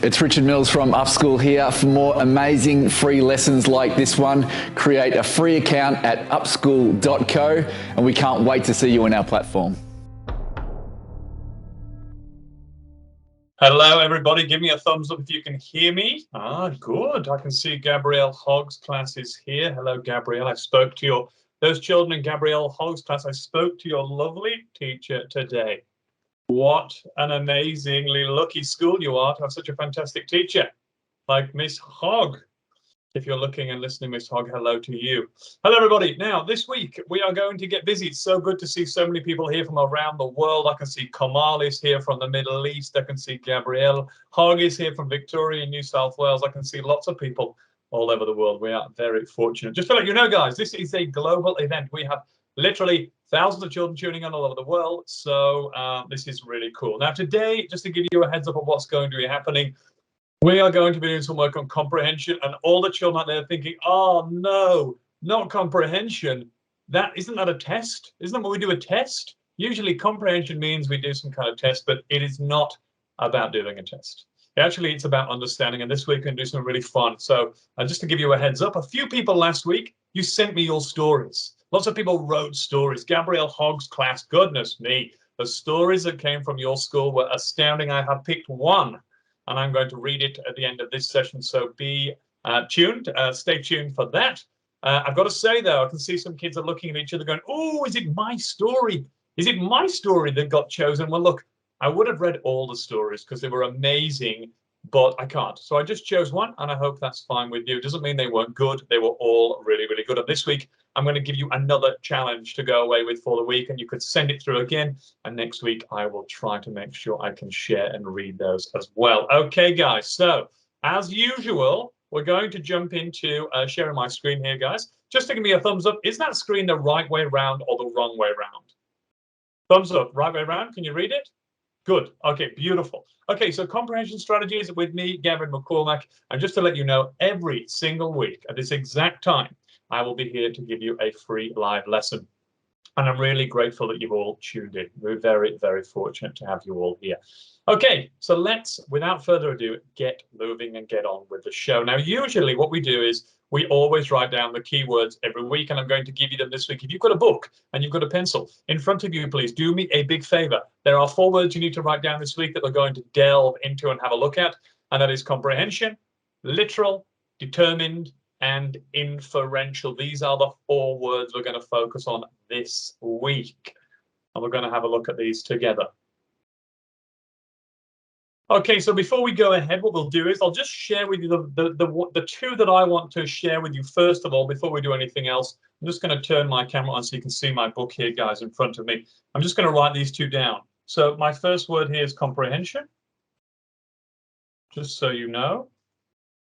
It's Richard Mills from Upschool here. For more amazing free lessons like this one, create a free account at upschool.co, and we can't wait to see you on our platform. Hello, everybody. Give me a thumbs up if you can hear me. Good. I can see Gabrielle Hogg's class is here. Hello, Gabrielle. I spoke to those children in Gabrielle Hogg's class. I spoke to your lovely teacher today. What an amazingly lucky school you are to have such a fantastic teacher like Miss Hogg. If you're looking and listening, Miss Hogg, hello to you. Hello, everybody. Now, this week, we are going to get busy. It's so good to see so many people here from around the world. I can see Kamal is here from the Middle East. I can see Gabrielle Hogg is here from Victoria, New South Wales. I can see lots of people all over the world. We are very fortunate. Just to let you know, guys, this is a global event. We have literally thousands of children tuning in all over the world. So this is really cool. Now, today, just to give you a heads up of what's going to be happening, we are going to be doing some work on comprehension, and all the children out there thinking, oh no, not comprehension. Isn't that a test? Isn't that what we do, a test? Usually comprehension means we do some kind of test, but it is not about doing a test. Actually, it's about understanding, and this week we're going to do something really fun. So just to give you a heads up, a few people last week, you sent me your stories. Lots of people wrote stories. Gabrielle Hogg's class, goodness me, the stories that came from your school were astounding. I have picked one, and I'm going to read it at the end of this session. So be tuned, stay tuned for that. I've got to say, though, I can see some kids are looking at each other going, oh, is it my story? Is it my story that got chosen? Well, look, I would have read all the stories because they were amazing, but I can't. So I just chose one, and I hope that's fine with you. It doesn't mean they weren't good. They were all really, really good. And this week, I'm going to give you another challenge to go away with for the week, and you could send it through again. And next week, I will try to make sure I can share and read those as well. Okay, guys. So as usual, we're going to jump into sharing my screen here, guys. Just to give me a thumbs up. Is that screen the right way around or the wrong way around? Thumbs up. Right way around. Can you read it? Good. Okay, beautiful. Okay, so comprehension strategies with me, Gavin McCormack. And just to let you know, every single week at this exact time, I will be here to give you a free live lesson. And I'm really grateful that you've all tuned in. We're very, very fortunate to have you all here. Okay, so let's, without further ado, get moving and get on with the show. Now, usually what we do is we always write down the keywords every week, and I'm going to give you them this week. If you've got a book and you've got a pencil in front of you, please do me a big favor. There are 4 words you need to write down this week that we're going to delve into and have a look at, and that is comprehension, literal, determined, and inferential. These are the 4 words we're going to focus on this week, and we're going to have a look at these together. Okay, so before we go ahead, what we'll do is I'll just share with you the 2 that I want to share with you first of all before we do anything else. I'm just going to turn my camera on so you can see my book here, guys, in front of me. I'm just going to write these 2 down. So my first word here is comprehension, just so you know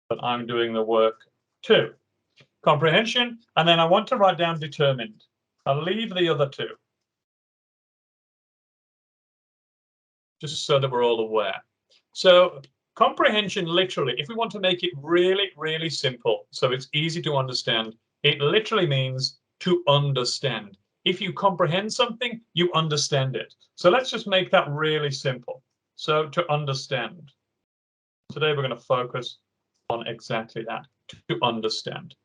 that I'm doing the work too. Comprehension, and then I want to write down determined. I'll leave the other 2, just so that we're all aware. So comprehension, literally, if we want to make it really, really simple, so it's easy to understand, it literally means to understand. If you comprehend something, you understand it. So let's just make that really simple. So to understand. Today we're going to focus on exactly that, to understand.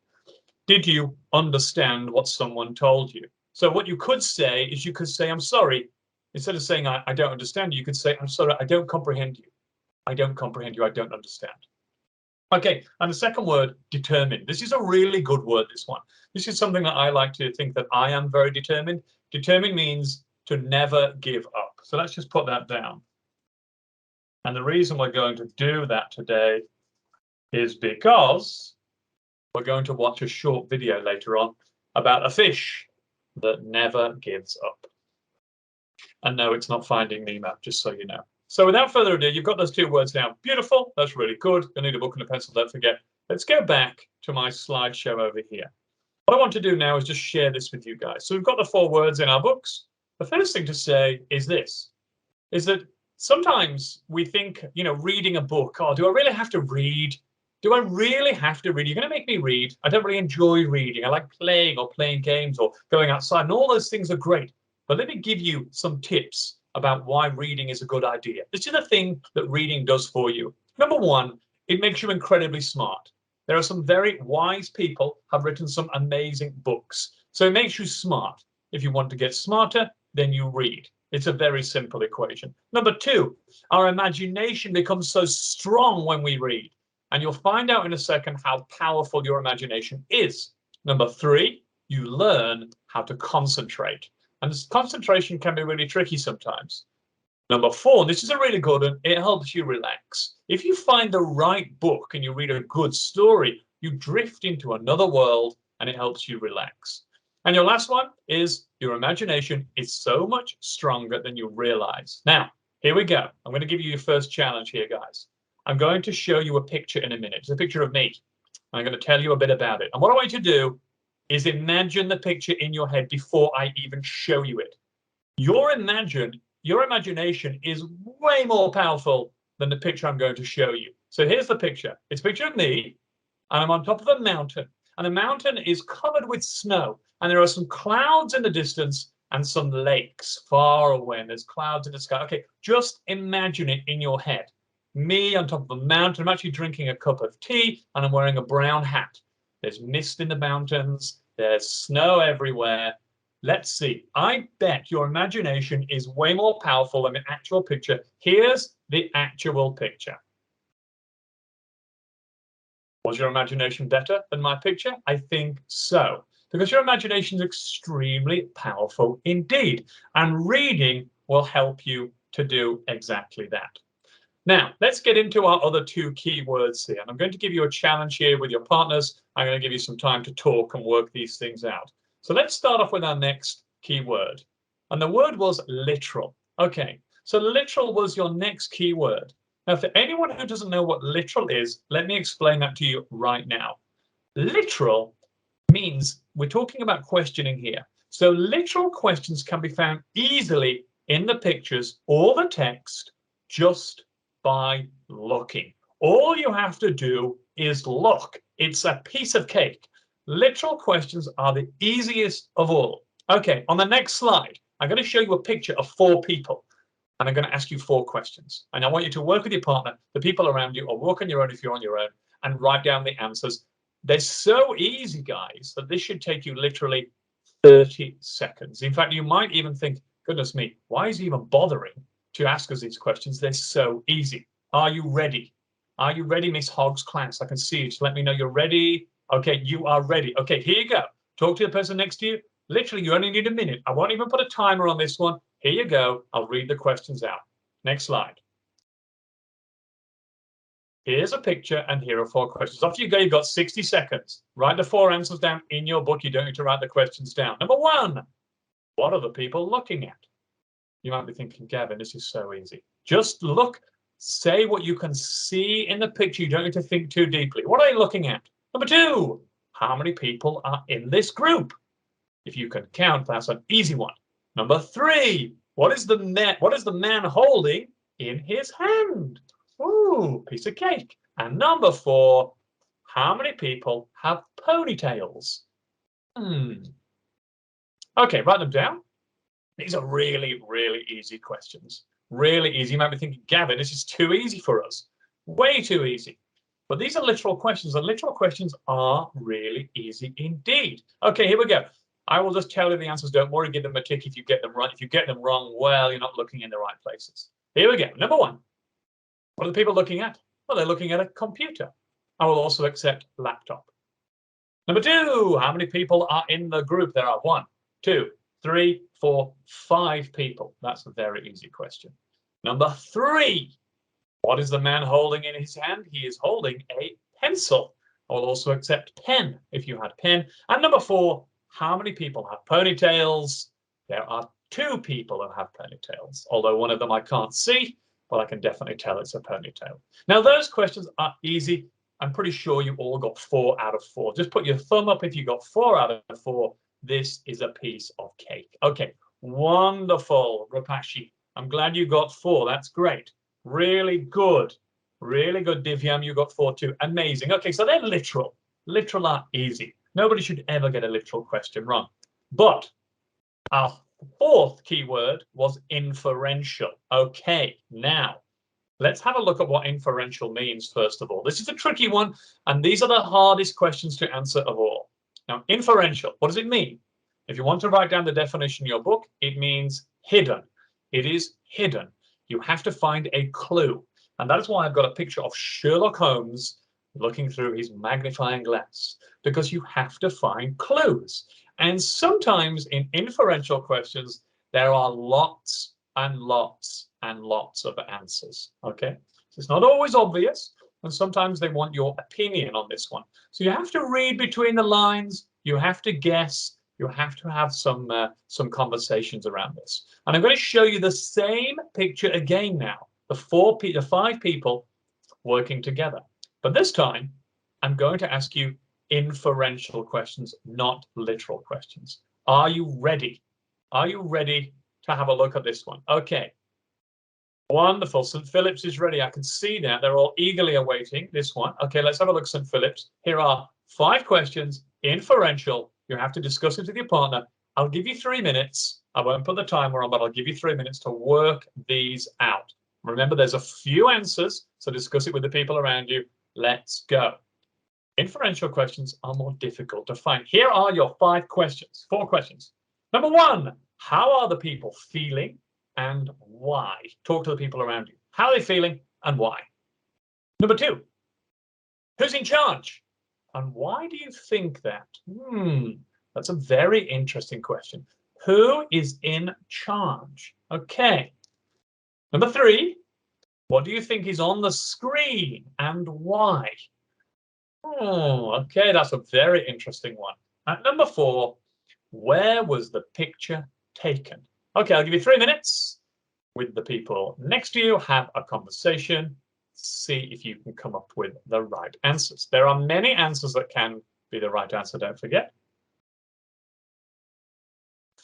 Did you understand what someone told you? So what you could say is you could say, I'm sorry. Instead of saying, I don't understand you, you could say, I'm sorry, I don't comprehend you. I don't comprehend you. I don't understand. Okay, and the second word, determined. This is a really good word, this one. This is something that I like to think that I am very determined. Determined means to never give up. So let's just put that down. And the reason we're going to do that today is because we're going to watch a short video later on about a fish that never gives up. And no, it's not Finding Nemo, just so you know. So without further ado, you've got those 2 words down. Beautiful. That's really good. You'll need a book and a pencil, don't forget. Let's go back to my slideshow over here. What I want to do now is just share this with you guys. So we've got the 4 words in our books. The first thing to say is this, is that sometimes we think, you know, reading a book, oh, do I really have to read? Do I really have to read? You're going to make me read. I don't really enjoy reading. I like playing or playing games or going outside, and all those things are great. But let me give you some tips about why reading is a good idea. This is the thing that reading does for you. Number one, it makes you incredibly smart. There are some very wise people have written some amazing books. So it makes you smart. If you want to get smarter, then you read. It's a very simple equation. Number two, our imagination becomes so strong when we read. And you'll find out in a second how powerful your imagination is. Number three, you learn how to concentrate. And this concentration can be really tricky sometimes. Number four, and this is a really good one, it helps you relax. If you find the right book and you read a good story, you drift into another world and it helps you relax. And your last one is your imagination is so much stronger than you realize. Now, here we go. I'm going to give you your first challenge here, guys. I'm going to show you a picture in a minute. It's a picture of me. I'm going to tell you a bit about it. And what I want you to do is imagine the picture in your head before I even show you it. Your imagination is way more powerful than the picture I'm going to show you. So here's the picture. It's a picture of me, and I'm on top of a mountain. And the mountain is covered with snow. And there are some clouds in the distance and some lakes far away. And there's clouds in the sky. Okay, just imagine it in your head. Me on top of a mountain. I'm actually drinking a cup of tea, and I'm wearing a brown hat. There's mist in the mountains. There's snow everywhere. Let's see. I bet your imagination is way more powerful than the actual picture. Here's the actual picture. Was your imagination better than my picture? I think so. Because your imagination is extremely powerful indeed. And reading will help you to do exactly that. Now, let's get into our other two key words here. And I'm going to give you a challenge here with your partners. I'm going to give you some time to talk and work these things out. So let's start off with our next key word. And the word was literal. Okay, so literal was your next key word. Now, for anyone who doesn't know what literal is, let me explain that to you right now. Literal means we're talking about questioning here. So literal questions can be found easily in the pictures or the text just by looking. All you have to do is look. It's a piece of cake. Literal questions are the easiest of all. Okay, on the next slide, I'm going to show you a picture of 4 people. And I'm going to ask you 4 questions. And I want you to work with your partner, the people around you, or work on your own if you're on your own, and write down the answers. They're so easy, guys, that this should take you literally 30 seconds. In fact, you might even think, goodness me, why is he even bothering to ask us these questions? They're so easy. Are you ready? Are you ready, Miss Hogg's class? I can see you. So let me know you're ready. Okay, you are ready. Okay, here you go. Talk to the person next to you. Literally, you only need a minute. I won't even put a timer on this one. Here you go. I'll read the questions out. Next slide. Here's a picture, and here are 4 questions. Off you go. You've got 60 seconds. Write the 4 answers down in your book. You don't need to write the questions down. Number 1, what are the people looking at? You might be thinking, Gavin, this is so easy. Just look. Say what you can see in the picture. You don't need to think too deeply. What are they looking at? Number 2, how many people are in this group? If you can count, that's an easy one. Number 3, what is the man holding in his hand? Ooh, piece of cake. And number 4, how many people have ponytails? Okay, write them down. These are really, really easy questions. Really easy. You might be thinking, Gavin, this is too easy for us. Way too easy. But these are literal questions, and literal questions are really easy indeed. Okay, here we go. I will just tell you the answers. Don't worry, give them a tick if you get them right. If you get them wrong, well, you're not looking in the right places. Here we go. Number 1, what are the people looking at? Well, they're looking at a computer. I will also accept laptop. Number 2, how many people are in the group? There are 1, 2, 3, 4, 5 people. That's a very easy question. Number 3, what is the man holding in his hand? He is holding a pencil. I will also accept pen if you had pen. And number 4, how many people have ponytails? There are 2 people who have ponytails, although one of them I can't see, but I can definitely tell it's a ponytail. Now, those questions are easy. I'm pretty sure you all got 4 out of 4. Just put your thumb up if you got 4 out of 4. This is a piece of cake. Okay, wonderful, Rupashi. I'm glad you got 4. That's great. Really good. Really good, Divyam. You got 4 too. Amazing. Okay, so they're literal. Literal are easy. Nobody should ever get a literal question wrong. But our 4th keyword was inferential. Okay, now let's have a look at what inferential means first of all. This is a tricky one, and these are the hardest questions to answer of all. Now, inferential, what does it mean? If you want to write down the definition in your book, it means hidden. It is hidden. You have to find a clue. And that is why I've got a picture of Sherlock Holmes looking through his magnifying glass, because you have to find clues. And sometimes in inferential questions, there are lots and lots and lots of answers. Okay, so it's not always obvious, and sometimes they want your opinion on this one. So you have to read between the lines, you have to guess, you have to have some conversations around this. And I'm going to show you the same picture again now. The 5 people working together. But this time, I'm going to ask you inferential questions, not literal questions. Are you ready? Are you ready to have a look at this one? Okay. Wonderful. St. Philip's is ready. I can see that. They're all eagerly awaiting this one. Okay, let's have a look at St. Philip's. Here are 5 questions, inferential. You have to discuss it with your partner. I'll give you 3 minutes. I won't put the timer on, but I'll give you 3 minutes to work these out. Remember, there's a few answers, so discuss it with the people around you. Let's go. Inferential questions are more difficult to find. Here are your 5 questions, 4 questions. Number 1, how are the people feeling and why? Talk to the people around you. How are they feeling and why? Number 2, who's in charge? And why do you think that? That's a very interesting question. Who is in charge? Okay. Number 3, what do you think is on the screen and why? Okay, that's a very interesting one. At number 4, where was the picture taken? Okay, I'll give you 3 minutes with the people next to you. Have a conversation. See if you can come up with the right answers. There are many answers that can be the right answer, don't forget.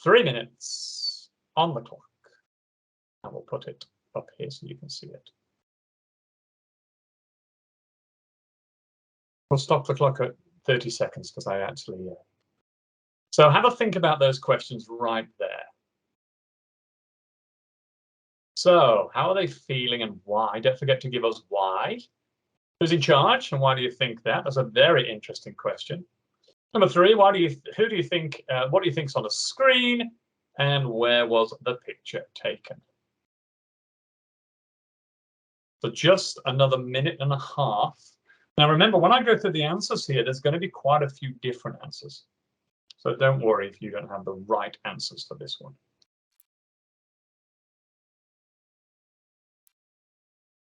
3 minutes on the clock. And we'll put it up here so you can see it. We'll stop the clock at 30 seconds because I actually... So have a think about those questions right there. So how are they feeling and why? Don't forget to give us why. Who's in charge and why do you think that? That's a very interesting question. Number 3, what do you think is on the screen and where was the picture taken? So just another minute and a half. Now remember, when I go through the answers here, there's going to be quite a few different answers. So don't worry if you don't have the right answers for this one.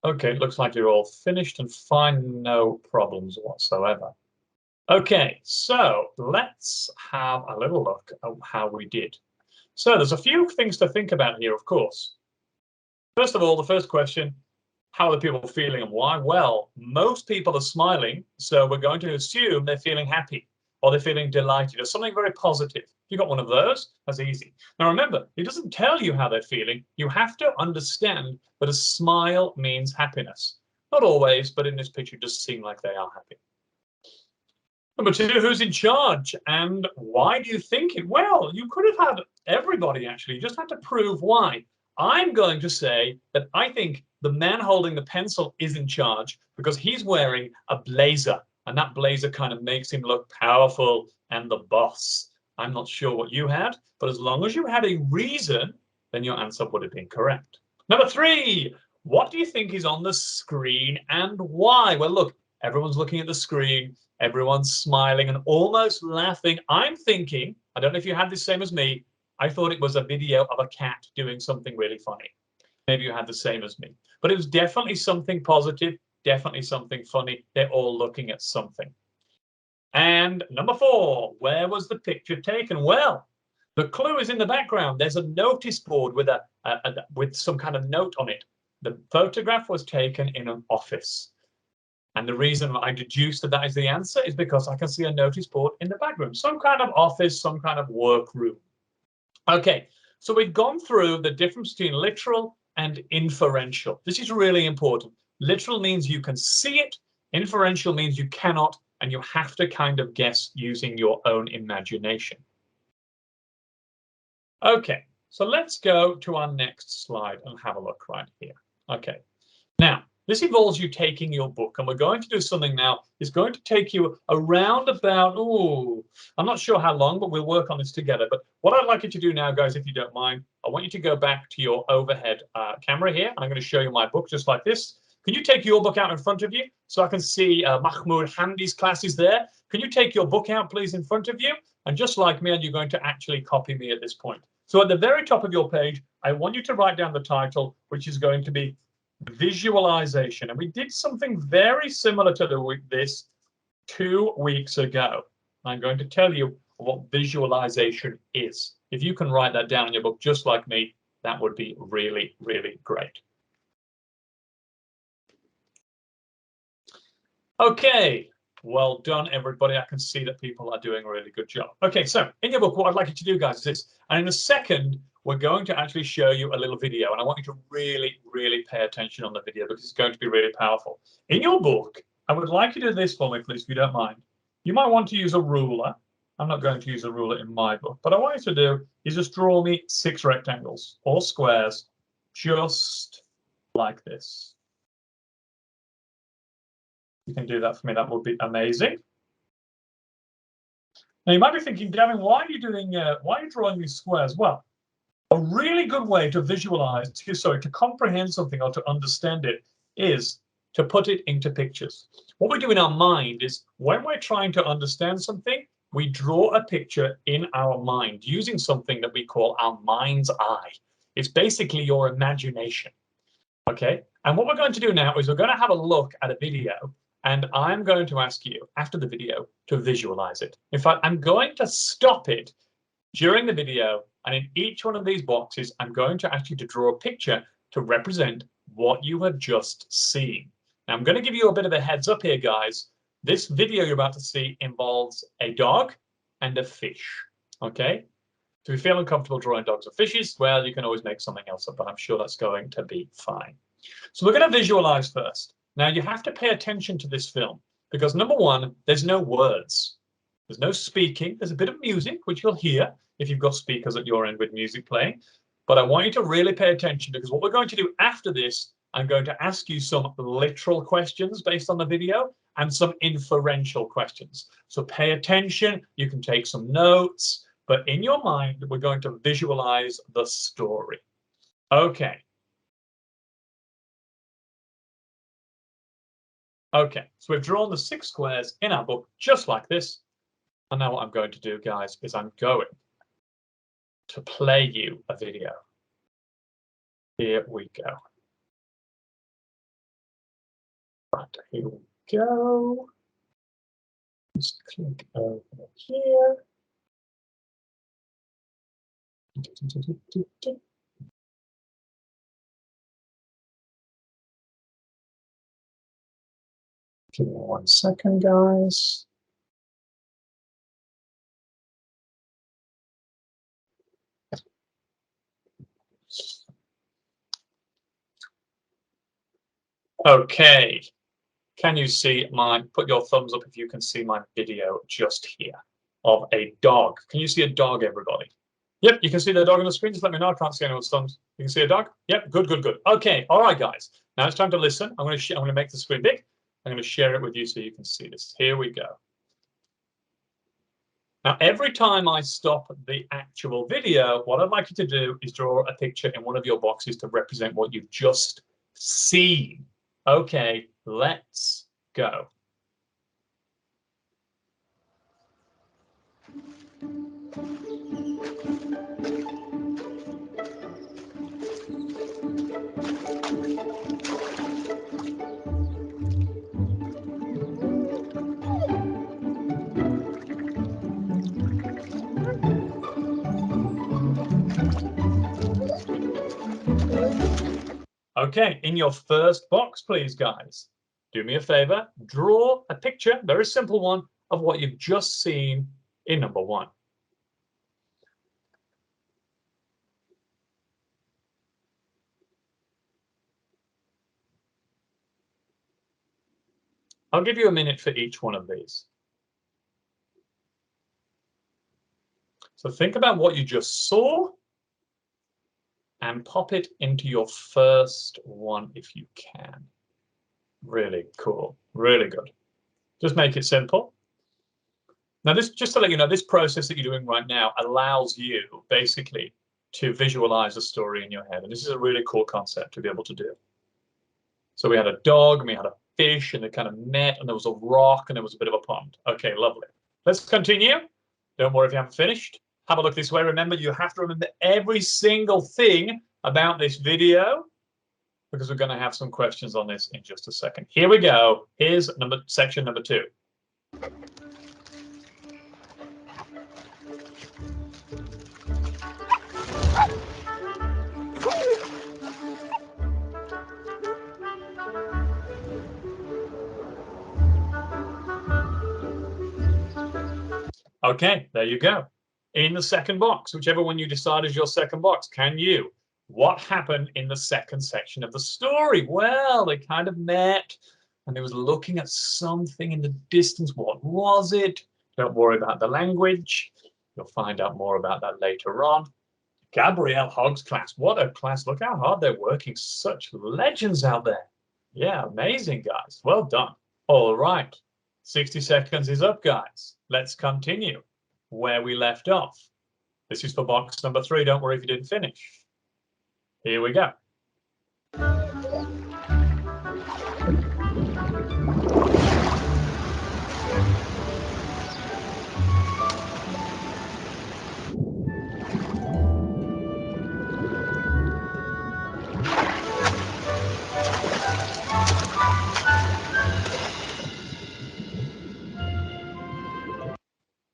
Okay, it looks like you're all finished and fine, no problems whatsoever. Okay, so let's have a little look at how we did. So there's a few things to think about here, of course. First of all, the first question, how are the people feeling and why? Well, most people are smiling, so we're going to assume they're feeling happy or they're feeling delighted or something very positive. If you got one of those, that's easy. Now remember, it doesn't tell you how they're feeling. You have to understand that a smile means happiness. Not always, but in this picture, it does seem like they are happy. Number 2, who's in charge and why do you think it? Well, you could have had everybody actually, you just had to prove why. I'm going to say that I think the man holding the pencil is in charge because he's wearing a blazer and that blazer kind of makes him look powerful and the boss. I'm not sure what you had, but as long as you had a reason, then your answer would have been correct. Number 3, what do you think is on the screen and why? Well, look, everyone's looking at the screen, everyone's smiling and almost laughing. I'm thinking, I don't know if you had the same as me, I thought it was a video of a cat doing something really funny. Maybe you had the same as me, but it was definitely something positive, definitely something funny. They're all looking at something. And number 4, where was the picture taken? Well, the clue is in the background. There's a notice board with some kind of note on it. The photograph was taken in an office. And the reason I deduced that is the answer is because I can see a notice board in the background. Some kind of office, some kind of workroom. Okay, so we've gone through the difference between literal and inferential. This is really important. Literal means you can see it. Inferential means you cannot, and you have to kind of guess using your own imagination. Okay, so let's go to our next slide and have a look right here. Okay, Now, this involves you taking your book, and we're going to do something now. It's going to take you around about, I'm not sure how long, but we'll work on this together. But what I'd like you to do now, guys, if you don't mind, I want you to go back to your overhead camera here. I'm going to show you my book just like this. Can you take your book out in front of you so I can see Mahmoud Hamdi's class is there? Can you take your book out, please, in front of you? And just like me, and you're going to actually copy me at this point. So at the very top of your page, I want you to write down the title, which is going to be visualization. And we did something very similar to this 2 weeks ago. I'm going to tell you what visualization is. If you can write that down in your book just like me, that would be really, really great. Okay, well done, everybody. I can see that people are doing a really good job. Okay, so in your book, what I'd like you to do, guys, is this. And in a second, we're going to actually show you a little video. And I want you to really, really pay attention on the video because it's going to be really powerful. In your book, I would like you to do this for me, please, if you don't mind. You might want to use a ruler. I'm not going to use a ruler in my book. But what I want you to do is just draw me 6 rectangles or squares, just like this. You can do that for me. That would be amazing. Now you might be thinking, Gavin, why are you drawing these squares? Well, a really good way to visualize, to comprehend something or to understand it is to put it into pictures. What we do in our mind is when we're trying to understand something, we draw a picture in our mind using something that we call our mind's eye. It's basically your imagination. Okay. And what we're going to do now is we're going to have a look at a video. And I'm going to ask you after the video to visualize it. In fact, I'm going to stop it during the video. And in each one of these boxes, I'm going to ask you to draw a picture to represent what you have just seen. Now, I'm going to give you a bit of a heads up here, guys. This video you're about to see involves a dog and a fish. Okay. So if you feel uncomfortable drawing dogs or fishes, well, you can always make something else up, but I'm sure that's going to be fine. So we're going to visualize first. Now, you have to pay attention to this film because, number one, there's no words. There's no speaking. There's a bit of music, which you'll hear if you've got speakers at your end with music playing. But I want you to really pay attention because what we're going to do after this, I'm going to ask you some literal questions based on the video and some inferential questions. So pay attention. You can take some notes. But in your mind, we're going to visualize the story. Okay. Okay, so we've drawn the 6 squares in our book just like this. And now what I'm going to do, guys, is I'm going to play you a video. Here we go. Right, here we go. Just click over here. Give me 1 second, guys. Okay. Can you see put your thumbs up if you can see my video just here of a dog. Can you see a dog, everybody? Yep, you can see the dog on the screen. Just let me know. I can't see anyone's thumbs. You can see a dog? Yep, good, good, good. Okay, all right, guys. Now it's time to listen. I'm going to make the screen big. I'm going to share it with you so you can see this. Here we go. Now, every time I stop the actual video, what I'd like you to do is draw a picture in one of your boxes to represent what you've just seen. Okay, let's go. Okay, in your first box, please, guys, do me a favor, draw a picture, very simple one, of what you've just seen in number 1. I'll give you a minute for each one of these. So think about what you just saw and pop it into your first one if you can. Really cool. Really good. Just make it simple. Now, this, just to let you know, this process that you're doing right now allows you basically to visualize a story in your head. And this is a really cool concept to be able to do. So we had a dog and we had a fish and they kind of met and there was a rock and there was a bit of a pond. Okay, lovely. Let's continue. Don't worry if you haven't finished. Have a look this way. Remember, you have to remember every single thing about this video because we're going to have some questions on this in just a second. Here we go. Here's section number 2. Okay, there you go. In the second box, whichever one you decide is your second box, what happened in the second section of the story? Well, they kind of met and they was looking at something in the distance. What was it? Don't worry about the language. You'll find out more about that later on. Gabrielle Hogg's class. What a class. Look how hard they're working. Such legends out there. Yeah, amazing, guys. Well done. All right. 60 seconds is up, guys. Let's continue where we left off. This is for box number 3. Don't worry if you didn't finish. Here we go.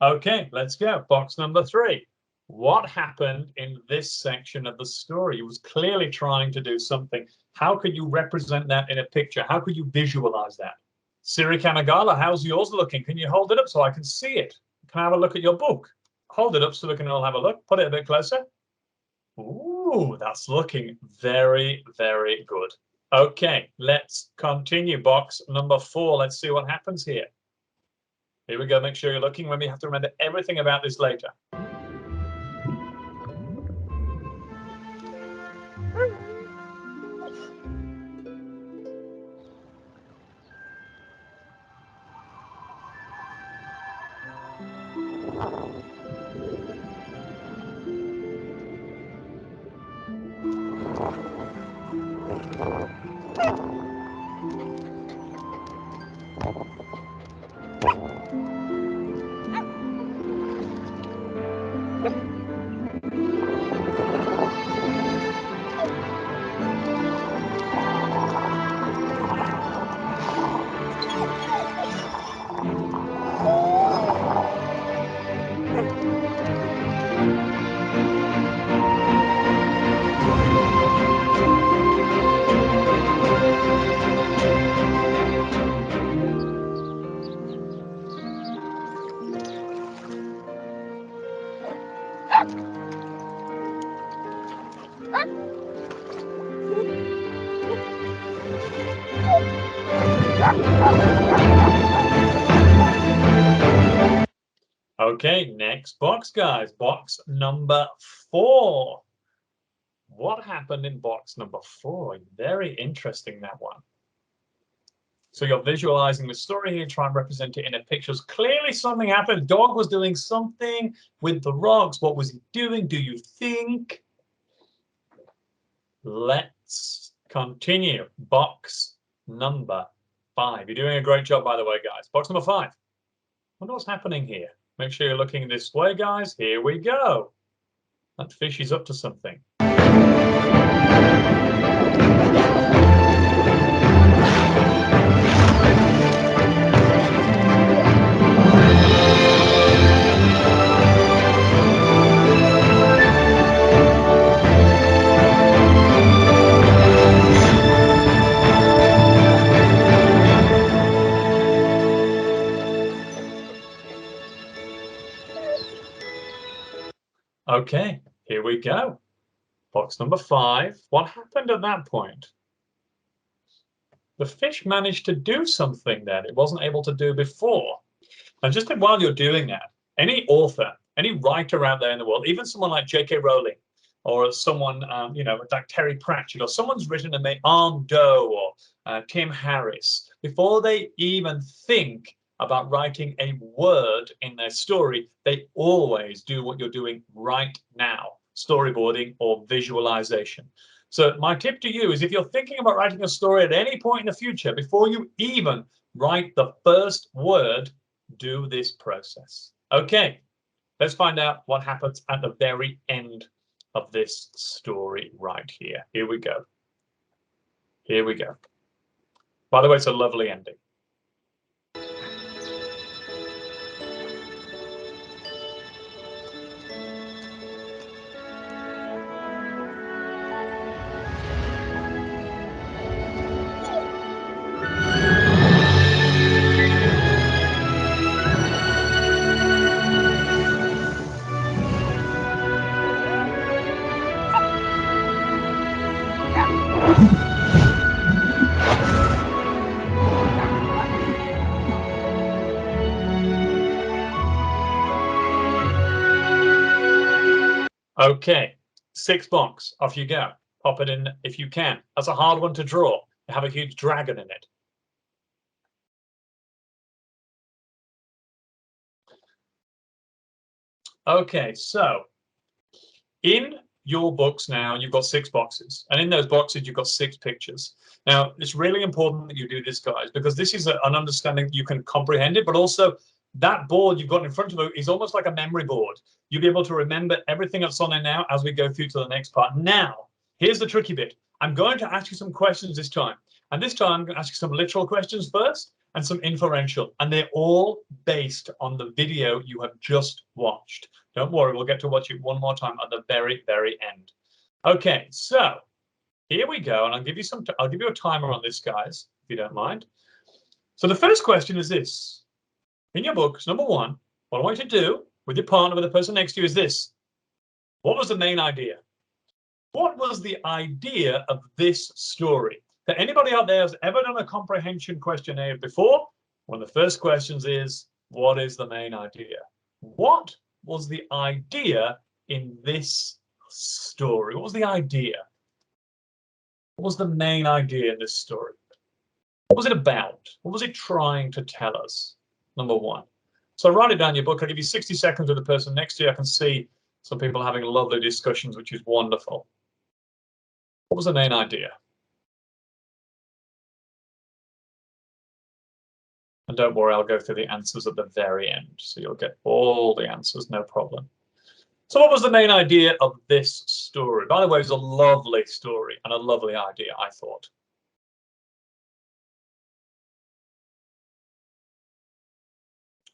Okay, let's go. Box number 3. What happened in this section of the story? He was clearly trying to do something. How could you represent that in a picture? How could you visualize that? Siri Kanagala, how's yours looking? Can you hold it up so I can see it? Can I have a look at your book? Hold it up so we can all have a look. Put it a bit closer. Ooh, that's looking very, very good. Okay, let's continue. Box number 4. Let's see what happens here. Here we go. Make sure you're looking. When we have to remember everything about this later. Okay, next box, guys. Box number 4. What happened in box number 4? Very interesting, that one. So you're visualizing the story here, try and represent it in a picture. Clearly something happened. Dog was doing something with the rocks. What was he doing, do you think? Let's continue. Box number 5. You're doing a great job, by the way, guys. Box number 5. I wonder what's happening here. Make sure you're looking this way, guys. Here we go. That fish is up to something. Okay, here we go. Box number 5. What happened at that point? The fish managed to do something that it wasn't able to do before. And just while you're doing that, any author, any writer out there in the world, even someone like J.K. Rowling, or someone, you know, like Terry Pratchett, or someone's written and they Arm Doe or Tim Harris, before they even think about writing a word in their story, they always do what you're doing right now, storyboarding or visualization. So my tip to you is, if you're thinking about writing a story at any point in the future, before you even write the first word, do this process. Okay, let's find out what happens at the very end of this story right here. Here we go. Here we go. By the way, it's a lovely ending. Okay, 6 box, off you go. Pop it in if you can. That's a hard one to draw. You have a huge dragon in it. Okay, so in your books now, you've got 6 boxes, and in those boxes, you've got 6 pictures. Now, it's really important that you do this, guys, because this is an understanding you can comprehend it, but also that board you've got in front of you is almost like a memory board. You'll be able to remember everything that's on there now as we go through to the next part. Now, here's the tricky bit. I'm going to ask you some questions this time. And this time, I'm going to ask you some literal questions first and some inferential. And they're all based on the video you have just watched. Don't worry, we'll get to watch it one more time at the very, very end. Okay, so here we go. And I'll give you a timer on this, guys, if you don't mind. So the first question is this. In your books, number 1, what I want you to do with your partner, with the person next to you, is this. What was the main idea? What was the idea of this story? For anybody out there who's ever done a comprehension questionnaire before, one of the first questions is, what is the main idea? What was the idea in this story? What was the idea? What was the main idea in this story? What was it about? What was it trying to tell us? Number 1. So write it down in your book. I'll give you 60 seconds with the person next to you. I can see some people having lovely discussions, which is wonderful. What was the main idea? And don't worry, I'll go through the answers at the very end, so you'll get all the answers, no problem. So what was the main idea of this story? By the way, it was a lovely story and a lovely idea, I thought.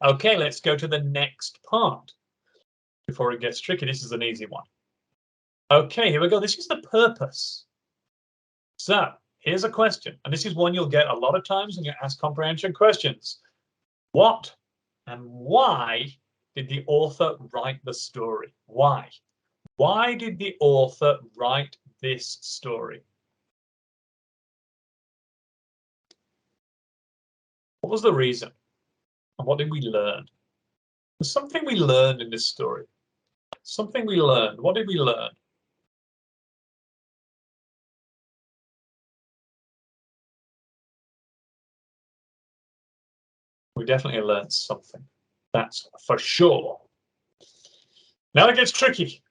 Okay, let's go to the next part before it gets tricky. This is an easy one. Okay, here we go. This is the purpose. So here's a question, and this is one you'll get a lot of times when you ask comprehension questions. What and why did the author write the story? Why? Why did the author write this story? What was the reason? And what did we learn? There's something we learned in this story. Something we learned. What did we learn? We definitely learned something. That's for sure. Now it gets tricky.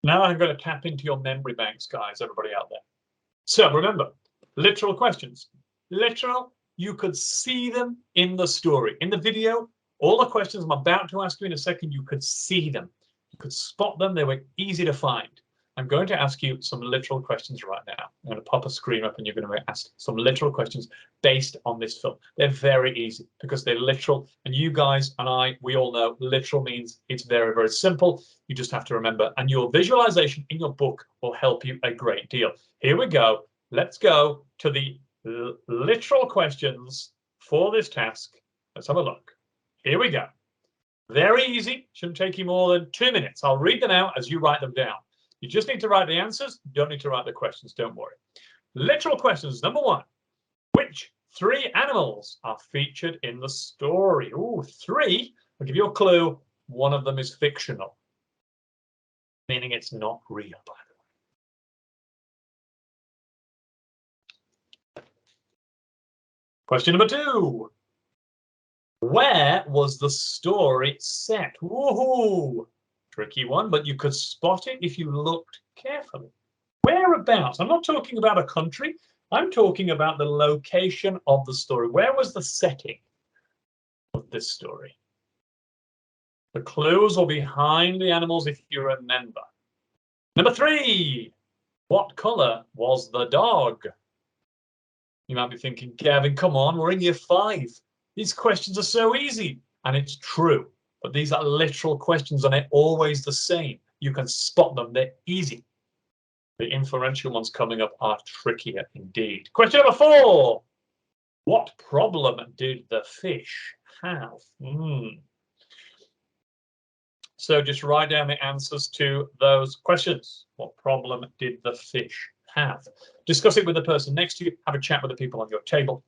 Now I'm going to tap into your memory banks, guys, everybody out there. So remember, literal questions. Literal, you could see them in the story. In the video, all the questions I'm about to ask you in a second, you could see them. You could spot them. They were easy to find. I'm going to ask you some literal questions right now. I'm going to pop a screen up and you're going to ask some literal questions based on this film. They're very easy because they're literal. And you guys and I, we all know literal means it's very, very simple. You just have to remember. And your visualization in your book will help you a great deal. Here we go. Let's go to the literal questions for this task. Let's have a look. Here we go. Very easy. Shouldn't take you more than 2 minutes. I'll read them out as you write them down. You just need to write the answers. You don't need to write the questions. Don't worry. Literal questions. Number 1. Which 3 animals are featured in the story? Ooh, 3. I'll give you a clue. One of them is fictional. meaning it's not real, by the way. Question number 2. Where was the story set? Woohoo! Tricky one, but you could spot it if you looked carefully. Whereabouts? I'm not talking about a country. I'm talking about the location of the story. Where was the setting of this story? The clues are behind the animals, if you remember. Number 3. What color was the dog? You might be thinking, Gavin, come on, we're in year 5. These questions are so easy. And it's true. But these are literal questions and they're always the same. You can spot them. They're easy. The inferential ones coming up are trickier indeed. Question number 4. What problem did the fish have? So just write down the answers to those questions. What problem did the fish have? Discuss it with the person next to you. Have a chat with the people on your table.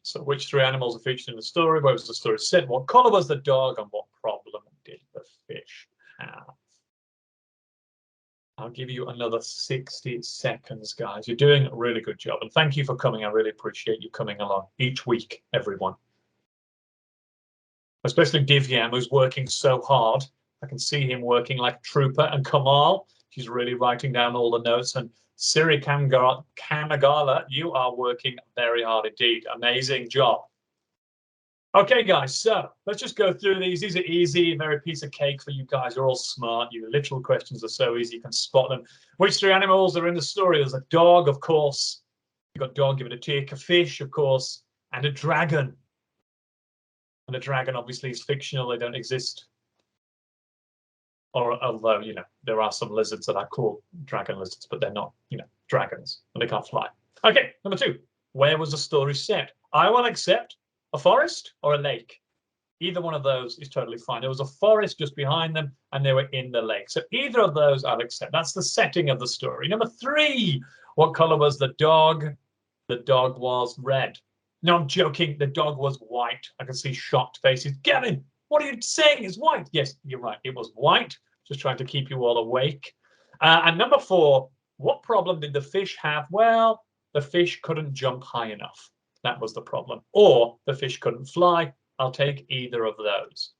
So which 3 animals are featured in the story? Where was the story set? What color was the dog? And what problem did the fish have? I'll give you another 60 seconds, guys. You're doing a really good job. And thank you for coming. I really appreciate you coming along each week, everyone. Especially Divyam, who's working so hard. I can see him working like a trooper. And Kamal, she's really writing down all the notes. And Siri Kanagala, you are working very hard indeed. Amazing job. Okay, guys, so let's just go through these. These are easy, very piece of cake for you guys. You're all smart. Your literal questions are so easy, you can spot them. Which 3 animals are in the story? There's a dog, of course. You've got dog, give it a tick. A fish, of course, and a dragon. And a dragon, obviously, is fictional. They don't exist. Or although, you know, there are some lizards that are called dragon lizards, but they're not, you know, dragons, and they can't fly. Okay, number 2. Where was the story set? I will accept a forest or a lake. Either one of those is totally fine. There was a forest just behind them, and they were in the lake. So either of those I'll accept. That's the setting of the story. Number 3. What color was the dog? The dog was red. No, I'm joking. The dog was white. I can see shocked faces. Gavin, what are you saying? It's white. Yes, you're right. It was white. Just trying to keep you all awake. And number 4, what problem did the fish have? Well, the fish couldn't jump high enough. That was the problem. Or the fish couldn't fly. I'll take either of those.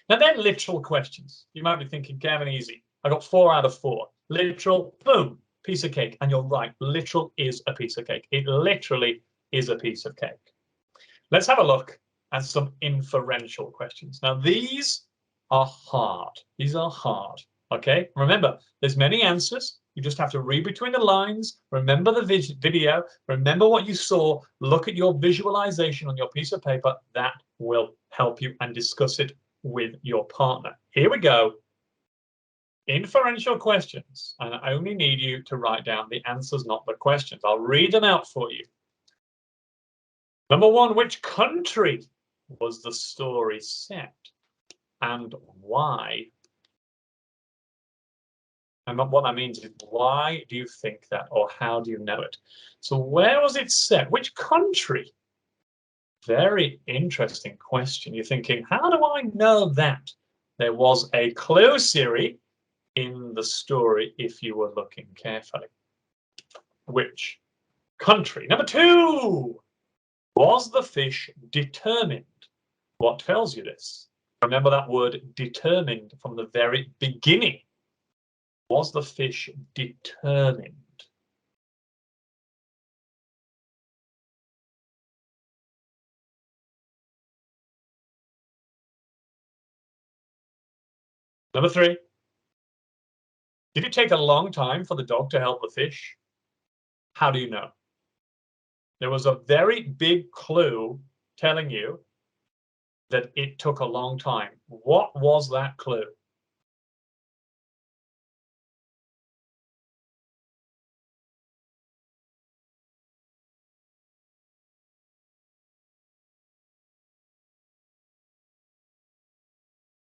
Now, they're literal questions. You might be thinking, Gavin, easy. I got 4 out of 4. Literal, boom, piece of cake. And you're right. Literal is a piece of cake. It literally is a piece of cake. Let's have a look at some inferential questions. Now, these are hard. These are hard. Okay, remember, there's many answers. You just have to read between the lines, remember the video, remember what you saw, look at your visualization on your piece of paper. That will help you, and discuss it with your partner. Here we go. Inferential questions, and I only need you to write down the answers, not the questions. I'll read them out for you. Number 1, which country was the story set, and why? And what that means is, why do you think that, or how do you know it? So where was it set? Which country? Very interesting question. You're thinking, how do I know that? There was a clue, Siri, in the story if you were looking carefully. Which country? Number 2, was the fish determined? What tells you this? Remember that word determined from the very beginning. Was the fish determined? Number 3, did it take a long time for the dog to help the fish? How do you know? There was a very big clue telling you that it took a long time. What was that clue?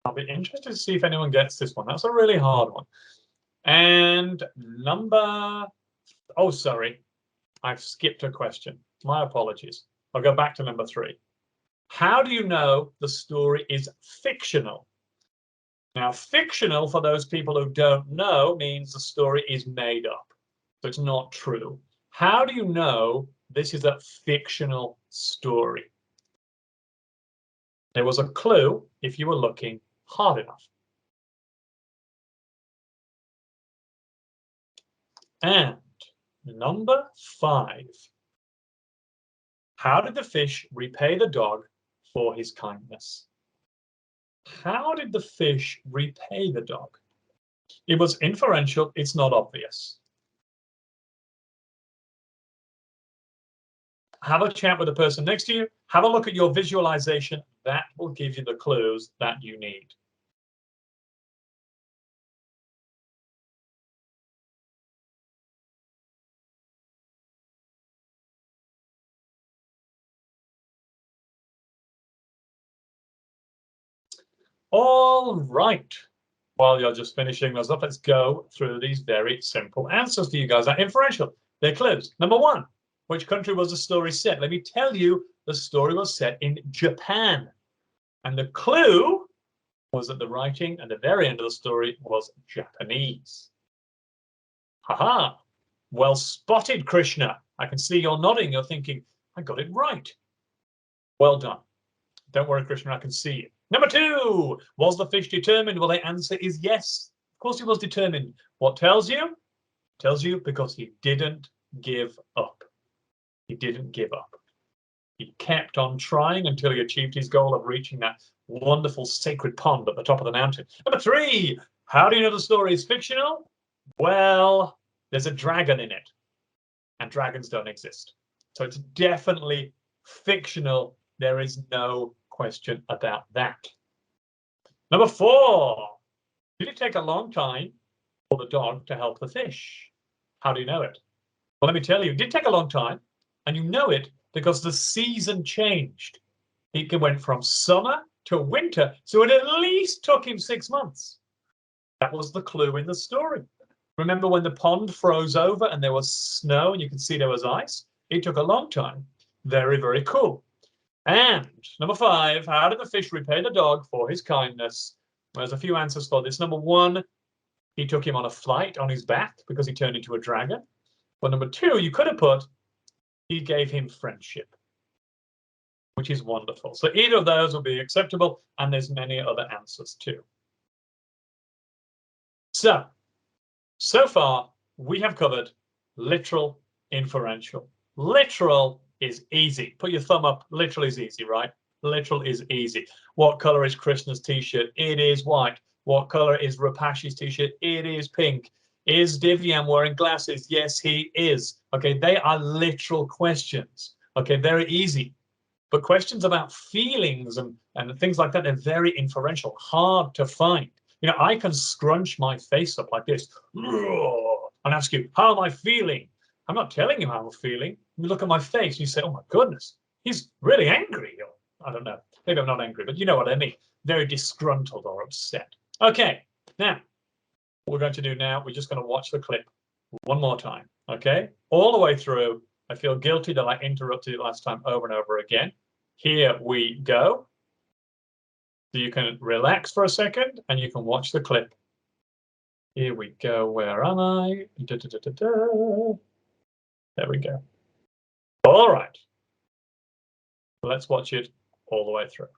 I'll be interested to see if anyone gets this one. That's a really hard one. And oh, sorry, I've skipped a question. My apologies. I'll go back to number 3. How do you know the story is fictional? Now, fictional, for those people who don't know, means the story is made up. So it's not true. How do you know this is a fictional story? There was a clue if you were looking hard enough. And number 5. How did the fish repay the dog for his kindness? How did the fish repay the dog? It was inferential. It's not obvious. Have a chat with the person next to you. Have a look at your visualization. That will give you the clues that you need. All right. While you're just finishing those up, let's go through these very simple answers for you guys. They're inferential. They're clues. Number 1, which country was the story set? Let me tell you, the story was set in Japan. And the clue was that the writing at the very end of the story was Japanese. Haha. Well spotted, Krishna. I can see you're nodding. You're thinking, I got it right. Well done. Don't worry, Krishna, I can see you. Number 2, was the fish determined? Well, the answer is yes. Of course he was determined. What tells you? Tells you because he didn't give up. He didn't give up. He kept on trying until he achieved his goal of reaching that wonderful sacred pond at the top of the mountain. Number 3, how do you know the story is fictional? Well, there's a dragon in it, and dragons don't exist. So it's definitely fictional. There is no question about that. Number 4, did it take a long time for the dog to help the fish? How do you know it? Well, let me tell you, it did take a long time, and you know it because the season changed. It went from summer to winter, so it at least took him 6 months. That was the clue in the story. Remember when the pond froze over and there was snow and you could see there was ice? It took a long time. Very, very cool. And number 5, how did the fish repay the dog for his kindness? Well, there's a few answers for this. Number 1, he took him on a flight on his back because he turned into a dragon. Well, number 2, you could have put, he gave him friendship, which is wonderful. So either of those will be acceptable, and there's many other answers too. So far, we have covered literal, inferential. Literal is easy. Put your thumb up. Literal is easy, right? Literal is easy. What color is Krishna's t-shirt? It is white. What color is Rapashi's t-shirt? It is pink. Is Divyam wearing glasses? Yes, he is. Okay, they are literal questions. Okay, very easy. But questions about feelings and things like that, they're very inferential, hard to find. You know, I can scrunch my face up like this and ask you, how am I feeling? I'm not telling you how I'm feeling. You look at my face and you say, oh my goodness, he's really angry. Or, I don't know, maybe I'm not angry, but you know what I mean. Very disgruntled or upset. Okay, now, what we're going to do now, we're just going to watch the clip one more time, okay? All the way through. I feel guilty that I interrupted it last time over and over again. Here we go. So you can relax for a second and you can watch the clip. Here we go. Where am I? Da, da, da, da, da. There we go. All right. Let's watch it all the way through.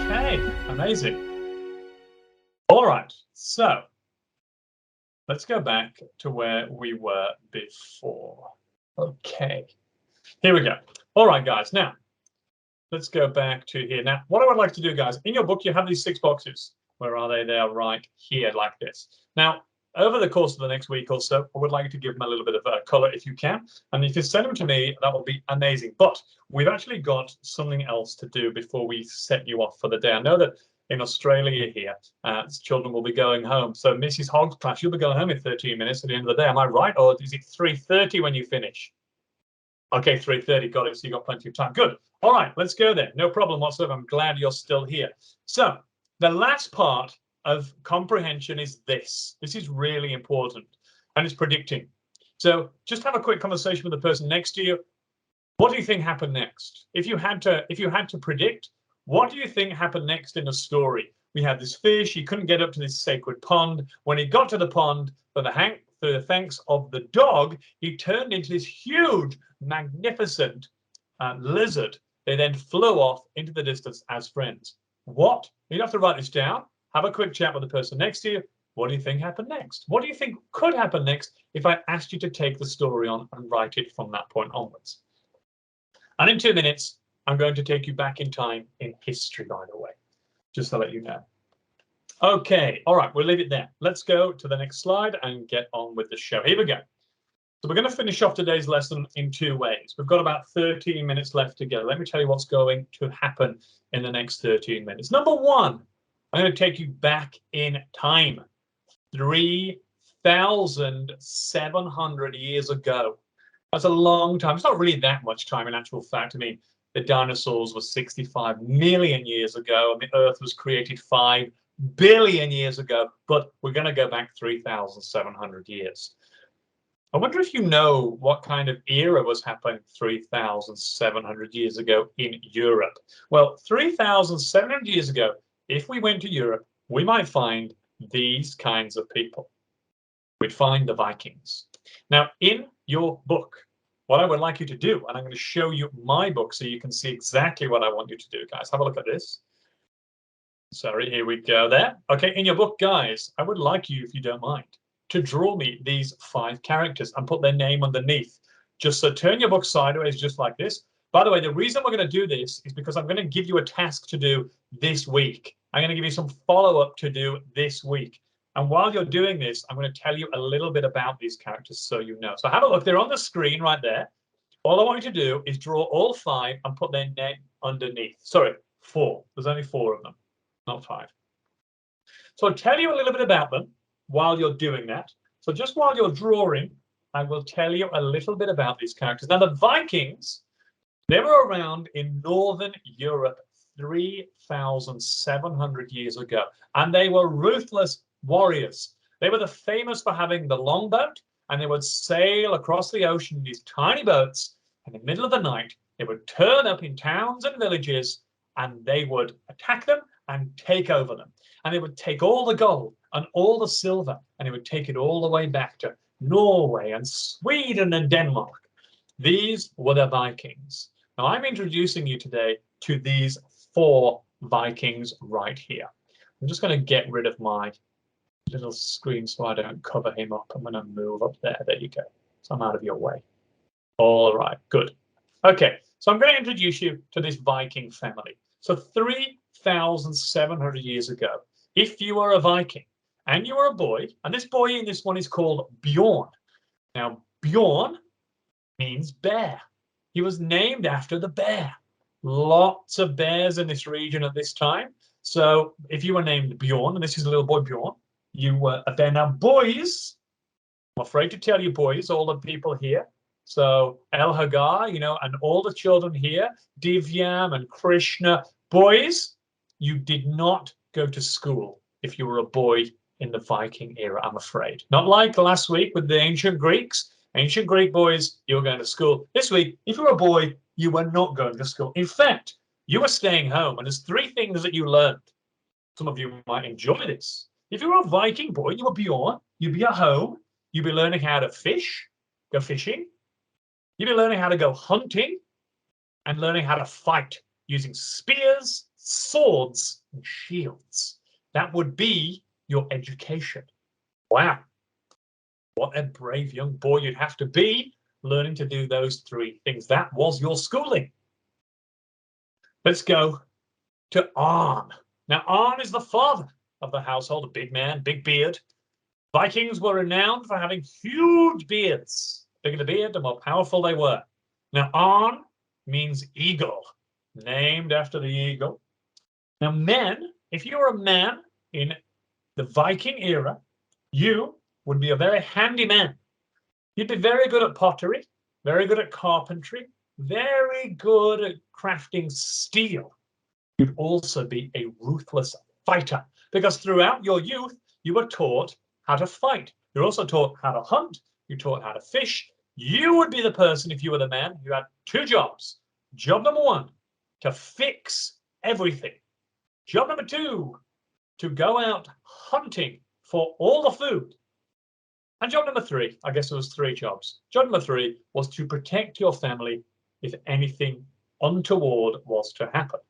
Okay, amazing. All right, so let's go back to where we were before. Okay, here we go. All right, guys, now let's go back to here. Now, what I would like to do, guys, in your book, you have these 6 boxes. Where are they? They are right here like this. Now, over the course of the next week or so, I would like you to give them a little bit of color if you can. And if you send them to me, that will be amazing. But we've actually got something else to do before we set you off for the day. I know that in Australia here, children will be going home. So Mrs. Hogg's class, you'll be going home in 13 minutes at the end of the day. Am I right? Or is it 3:30 when you finish? Okay, 3:30, got it. So you got plenty of time. Good. All right, let's go then. No problem whatsoever. I'm glad you're still here. So the last part of comprehension is this. This is really important, and it's predicting. So just have a quick conversation with the person next to you. What do you think happened next? If you had to predict, what do you think happened next in the story? We had this fish. He couldn't get up to this sacred pond. When he got to the pond, for the thanks of the dog, he turned into this huge, magnificent lizard. They then flew off into the distance as friends. What? You don't have to write this down. Have a quick chat with the person next to you. What do you think happened next? What do you think could happen next if I asked you to take the story on and write it from that point onwards? And in 2 minutes, I'm going to take you back in time in history, by the way, just to let you know. Okay, all right, we'll leave it there. Let's go to the next slide and get on with the show. Here we go. So we're going to finish off today's lesson in 2 ways. We've got about 13 minutes left to go. Let me tell you what's going to happen in the next 13 minutes. Number 1, I'm going to take you back in time, 3,700 years ago. That's a long time. It's not really that much time in actual fact. I mean, the dinosaurs were 65 million years ago, and the Earth was created 5 billion years ago. But we're going to go back 3,700 years. I wonder if you know what kind of era was happening 3,700 years ago in Europe. Well, 3,700 years ago, if we went to Europe, we might find these kinds of people. We'd find the Vikings. Now, in your book, what I would like you to do, and I'm going to show you my book so you can see exactly what I want you to do, guys. Have a look at this. Sorry, here we go there. Okay, in your book, guys, I would like you, if you don't mind, to draw me these 5 characters and put their name underneath. Just so turn your book sideways, just like this. By the way, the reason we're going to do this is because I'm going to give you a task to do this week. I'm going to give you some follow-up to do this week. And while you're doing this, I'm going to tell you a little bit about these characters so you know. So have a look. They're on the screen right there. All I want you to do is draw all 5 and put their name underneath. Sorry, 4. There's only 4 of them, not 5. So I'll tell you a little bit about them while you're doing that. So just while you're drawing, I will tell you a little bit about these characters. Now, the Vikings, they were around in Northern Europe 3,700 years ago, and they were ruthless warriors. They were famous for having the longboat, and they would sail across the ocean in these tiny boats, and in the middle of the night, they would turn up in towns and villages, and they would attack them and take over them. And they would take all the gold and all the silver, and they would take it all the way back to Norway and Sweden and Denmark. These were the Vikings. Now, I'm introducing you today to these 4 Vikings right here. I'm just going to get rid of my little screen so I don't cover him up. I'm going to move up there. There you go. So I'm out of your way. All right, good. Okay, so I'm going to introduce you to this Viking family. So 3,700 years ago, if you were a Viking and you were a boy, and this boy in this one is called Bjorn. Now, Bjorn means bear. He was named after the bear. Lots of bears in this region at this time. So if you were named Bjorn, and this is a little boy Bjorn, you were a bear. Now, boys, I'm afraid to tell you, boys, all the people here, so El Hagar, you know, and all the children here, Divyam and Krishna, boys, you did not go to school if you were a boy in the Viking era, I'm afraid. Not like last week with the ancient Greeks. Ancient Greek boys, you were going to school. This week, if you were a boy, you were not going to school. In fact, you were staying home, and there's 3 things that you learned. Some of you might enjoy this. If you were a Viking boy, you were Bjorn, you'd be at home, you'd be learning how to fish, go fishing. You'd be learning how to go hunting and learning how to fight using spears, swords, and shields. That would be your education. Wow. What a brave young boy you'd have to be learning to do those 3 things. That was your schooling. Let's go to Arn. Now, Arn is the father of the household, a big man, big beard. Vikings were renowned for having huge beards. The bigger the beard, the more powerful they were. Now, Arn means eagle, named after the eagle. Now, men, if you were a man in the Viking era, you would be a very handy man. You'd be very good at pottery, very good at carpentry, very good at crafting steel. You'd also be a ruthless fighter, because throughout your youth, you were taught how to fight. You're also taught how to hunt. You're taught how to fish. You would be the person, if you were the man, who had 2 jobs. Job number 1, to fix everything. Job number 2, to go out hunting for all the food. And job number 3, I guess it was 3 jobs. Job number 3 was to protect your family if anything untoward was to happen.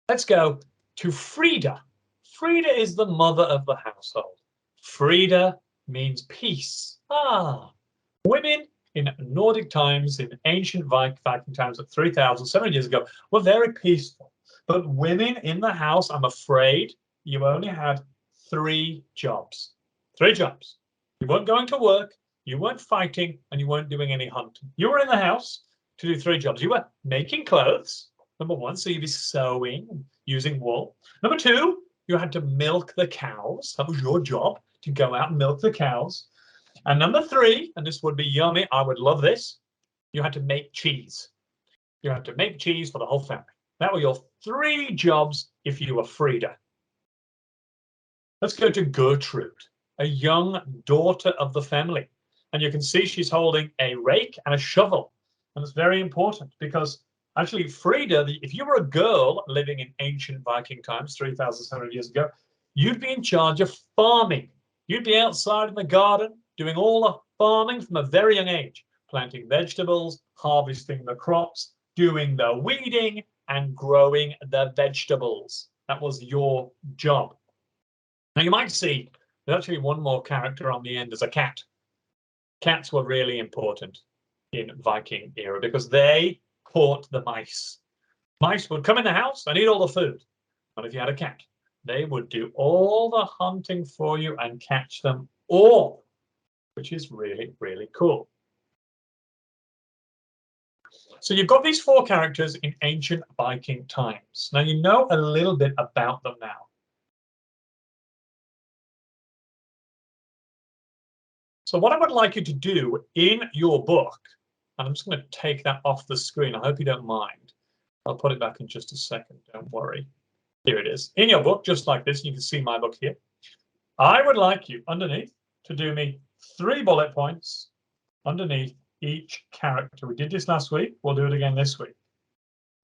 Let's go to Frida. Frida is the mother of the household. Frida means peace. Women in Nordic times, in ancient Viking times of 3,700 years ago, were very peaceful. But women in the house, I'm afraid, you only had 3 jobs. 3 jobs. You weren't going to work, you weren't fighting, and you weren't doing any hunting. You were in the house to do 3 jobs. You were making clothes, number 1, so you'd be sewing, using wool. Number 2, you had to milk the cows. That was your job, to go out and milk the cows. And number 3, and this would be yummy, I would love this, you had to make cheese. You had to make cheese for the whole family. That were your 3 jobs if you were Frida. Let's go to Gertrude, a young daughter of the family. And you can see she's holding a rake and a shovel. And it's very important because actually Frida, if you were a girl living in ancient Viking times, 3,700 years ago, you'd be in charge of farming. You'd be outside in the garden doing all the farming from a very young age, planting vegetables, harvesting the crops, doing the weeding, and growing the vegetables. That was your job. Now you might see there's actually one more character on the end as a cat. Cats were really important in Viking era because they caught the mice. Mice would come in the house and eat all the food. And if you had a cat, they would do all the hunting for you and catch them all, which is really, really cool. So you've got these 4 characters in ancient Viking times. Now you know a little bit about them now. So what I would like you to do in your book, and I'm just going to take that off the screen. I hope you don't mind. I'll put it back in just a second. Don't worry. Here it is. In your book, just like this, you can see my book here. I would like you underneath to do me 3 bullet points underneath each character. We did this last week. We'll do it again this week.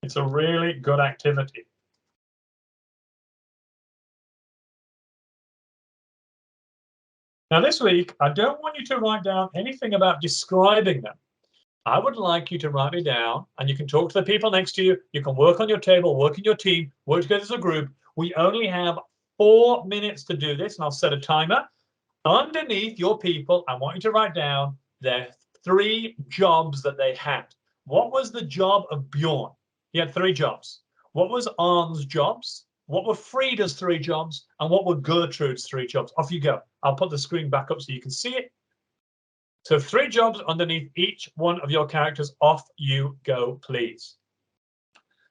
It's a really good activity. Now this week, I don't want you to write down anything about describing them. I would like you to write me down, and you can talk to the people next to you. You can work on your table, work in your team, work together as a group. We only have 4 minutes to do this, and I'll set a timer. Underneath your people, I want you to write down their 3 jobs that they had. What was the job of Bjorn? He had 3 jobs. What was Arne's jobs? What were Frida's 3 jobs? And what were Gertrude's 3 jobs? Off you go. I'll put the screen back up so you can see it. So 3 jobs underneath each one of your characters. Off you go, please.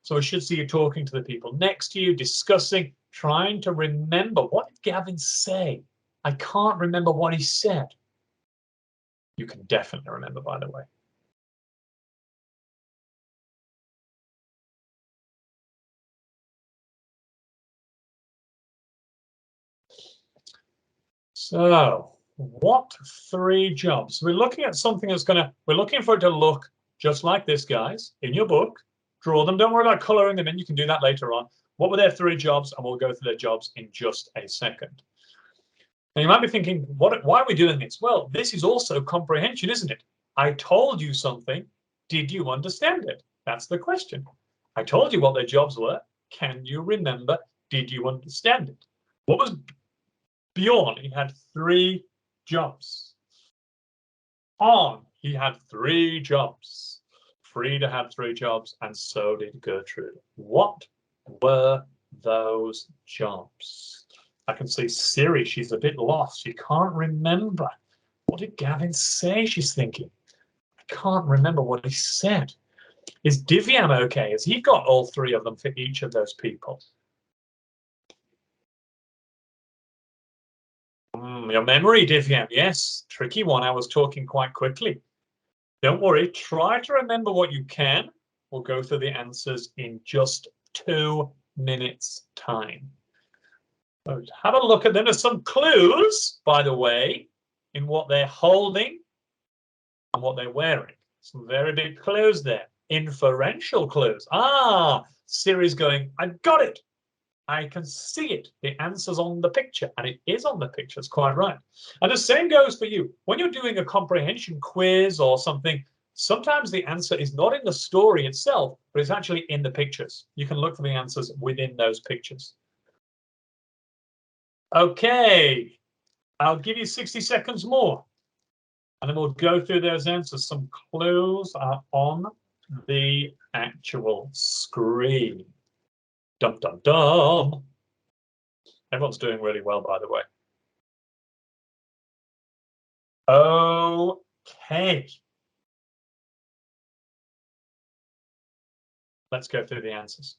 So I should see you talking to the people next to you, discussing, trying to remember. What did Gavin say? I can't remember what he said. You can definitely remember, by the way. So what 3 jobs? We're looking at something that's we're looking for it to look just like this, guys, in your book. Draw them. Don't worry about coloring them in. You can do that later on. What were their 3 jobs? And we'll go through their jobs in just a second. Now you might be thinking, why are we doing this? Well, this is also comprehension, isn't it? I told you something. Did you understand it? That's the question. I told you what their jobs were. Can you remember? Did you understand it? What was Bjorn? He had 3 jobs. Arne, he had 3 jobs. Frida had 3 jobs, and so did Gertrude. What were those jobs? I can see Siri, she's a bit lost. She can't remember. What did Gavin say? She's thinking. I can't remember what he said. Is Divyam okay? Has he got all 3 of them for each of those people? Your memory, Divyam. Yes, tricky one. I was talking quite quickly. Don't worry. Try to remember what you can. We'll go through the answers in just 2 minutes' time. So have a look at them. There's some clues, by the way, in what they're holding and what they're wearing. Some very big clues there. Inferential clues. Siri's going, I've got it. I can see it. The answer's on the picture, and it is on the picture. It's quite right. And the same goes for you. When you're doing a comprehension quiz or something, sometimes the answer is not in the story itself, but it's actually in the pictures. You can look for the answers within those pictures. Okay, I'll give you 60 seconds more, and then we'll go through those answers. Some clues are on the actual screen. Dum, dum, dum. Everyone's doing really well, by the way. Okay. Let's go through the answers.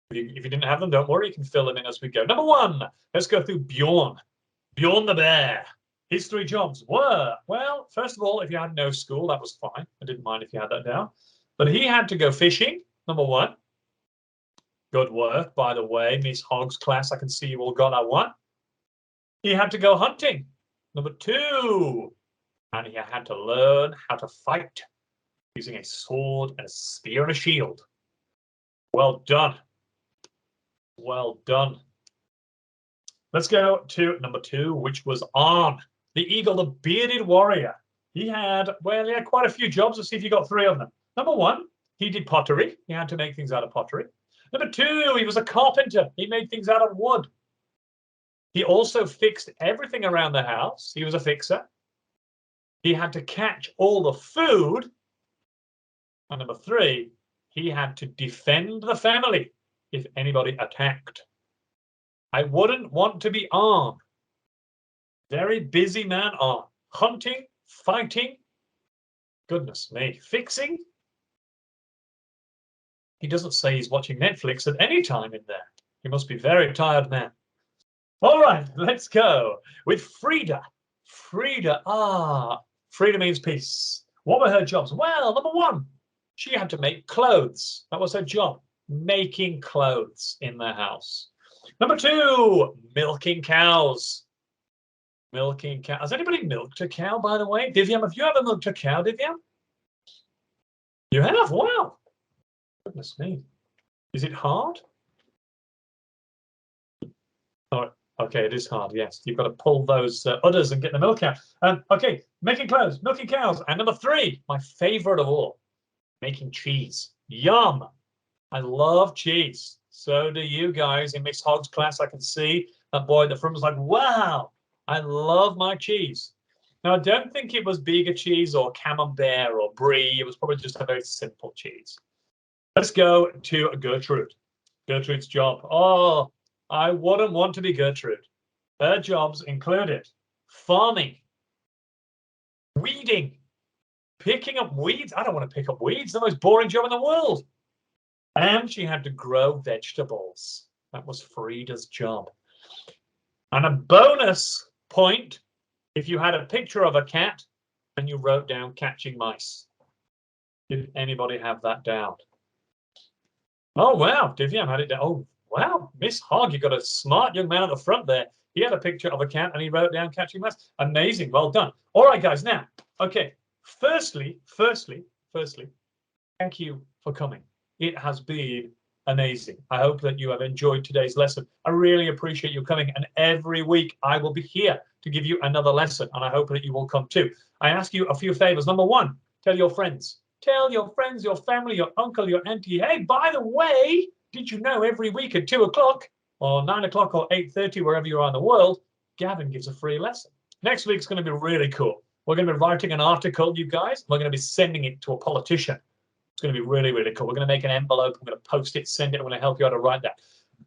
If you didn't have them, don't worry. You can fill them in as we go. Number 1, let's go through Bjorn. Bjorn the bear. His 3 jobs were, well, first of all, if you had no school, that was fine. I didn't mind if you had that down. But he had to go fishing, number 1. Good work, by the way, Miss Hogg's class. I can see you all got that one. He had to go hunting, number 2. And he had to learn how to fight using a sword and a spear and a shield. Well done. Well done. Let's go to number 2, which was Arne, the eagle, the bearded warrior. He had quite a few jobs. Let's see if you got 3 of them. Number 1, he did pottery. He had to make things out of pottery. Number 2, he was a carpenter. He made things out of wood. He also fixed everything around the house. He was a fixer. He had to catch all the food. And number 3, he had to defend the family if anybody attacked. I wouldn't want to be Arne. Very busy man, Arne. Hunting, fighting. Goodness me. Fixing. He doesn't say he's watching Netflix at any time in there. He must be a very tired man. All right, let's go with Frida. Frida. Frida means peace. What were her jobs? Well, number one, she had to make clothes. That was her job, making clothes in their house. Number two, milking cows. Milking cow. Has anybody milked a cow, by the way? Divyam, have you ever milked a cow, Divyam? You have? Wow. Goodness me. Is it hard? Oh, okay, it is hard, yes. You've got to pull those udders and get the milk out. Okay, making clothes, milking cows. And number three, my favorite of all, making cheese. Yum. I love cheese. So do you guys in Miss Hogg's class. I can see that boy at the front was like, wow, I love my cheese. Now, I don't think it was Bega cheese or Camembert or Brie. It was probably just a very simple cheese. Let's go to Gertrude. Gertrude's job. Oh, I wouldn't want to be Gertrude. Her jobs included farming, weeding, picking up weeds. I don't want to pick up weeds. The most boring job in the world. And she had to grow vegetables. That was Frida's job. And a bonus point if you had a picture of a cat and you wrote down catching mice. Did anybody have that down? Oh, wow. Divyam had it down. Oh, wow. Miss Hogg, you got a smart young man at the front there. He had a picture of a cat and he wrote down catching mice. Amazing. Well done. All right, guys. Now, okay. Firstly, thank you for coming. It has been amazing. I hope that you have enjoyed today's lesson. I really appreciate you coming. And every week I will be here to give you another lesson. And I hope that you will come too. I ask you a few favors. Number one, tell your friends. Tell your friends, your family, your uncle, your auntie, hey, by the way, did you know every week at 2 o'clock or 9 o'clock or 8:30, wherever you are in the world, Gavin gives a free lesson. Next week's going to be really cool. We're going to be writing an article, you guys. We're going to be sending it to a politician. It's going to be really, really cool. We're going to make an envelope. I'm going to post it, send it. I'm going to help you how to write that.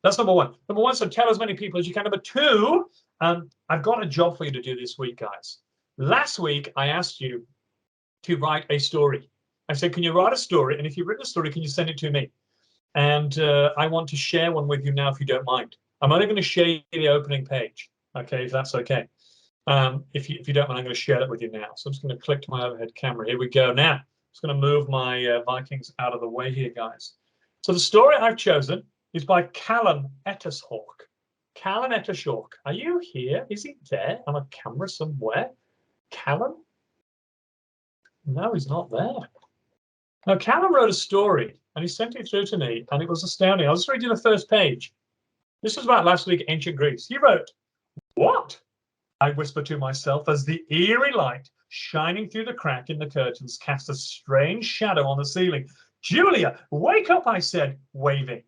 That's number one. Number one, so tell as many people as you can. Number two, I've got a job for you to do this week, guys. Last week, I asked you to write a story. I said, can you write a story? And if you've written a story, can you send it to me? And I want to share one with you now, if you don't mind. I'm only going to share the opening page, okay, if that's okay. If you don't mind, I'm going to share that with you now. So I'm just going to click to my overhead camera. Here we go. Now, I'm just going to move my Vikings out of the way here, guys. So the story I've chosen is by Callum Ettershawk. Callum Ettershawk, are you here? Is he there on a camera somewhere? Callum? No, he's not there. Now, Callum wrote a story, and he sent it through to me, and it was astounding. I'll just read you the first page. This was about last week, ancient Greece. He wrote, "What?" I whispered to myself as the eerie light shining through the crack in the curtains cast a strange shadow on the ceiling. "Julia, wake up," I said, waving.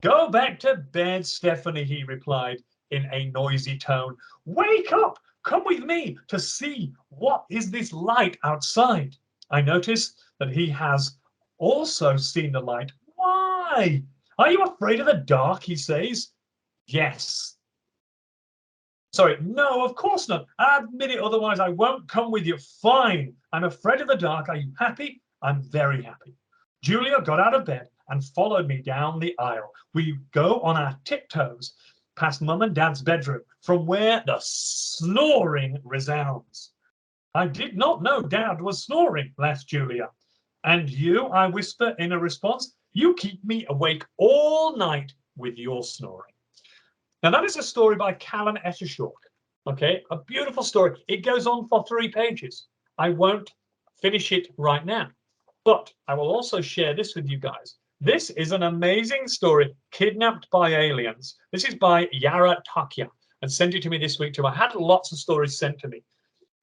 "Go back to bed, Stephanie," he replied in a noisy tone. "Wake up! Come with me to see what is this light outside." I noticed that he has also seen the light. "Why? Are you afraid of the dark?" he says. "Yes." Sorry, no, of course not. Admit it, otherwise I won't come with you. "Fine. I'm afraid of the dark. Are you happy?" "I'm very happy." Julia got out of bed and followed me down the aisle. We go on our tiptoes past Mum and Dad's bedroom, from where the snoring resounds. "I did not know Dad was snoring," laughed Julia. "And you," I whisper in a response, "you keep me awake all night with your snoring." Now, that is a story by Callum Ettershawk. Okay, a beautiful story. It goes on for 3 pages. I won't finish it right now, but I will also share this with you guys. This is an amazing story, Kidnapped by Aliens. This is by Yara Takya, and sent it to me this week too. I had lots of stories sent to me.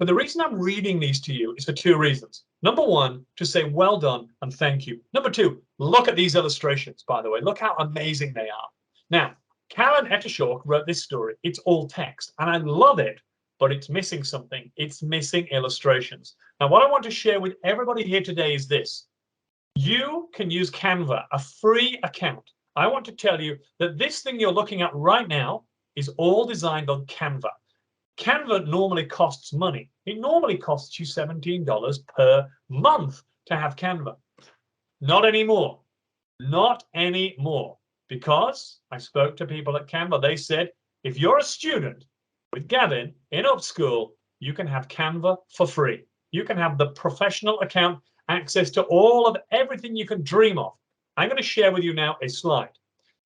But the reason I'm reading these to you is for 2 reasons. Number one, to say well done and thank you. Number two, look at these illustrations, by the way. Look how amazing they are. Now, Callum Ettershawk wrote this story. It's all text, and I love it, but it's missing something. It's missing illustrations. Now, what I want to share with everybody here today is this. You can use Canva, a free account. I want to tell you that this thing you're looking at right now is all designed on Canva. Canva normally costs money. It normally costs you $17 per month to have Canva. Not anymore. Not anymore. Because I spoke to people at Canva. They said, if you're a student with Gavin in Upschool, you can have Canva for free. You can have the professional account, access to all of everything you can dream of. I'm going to share with you now a slide.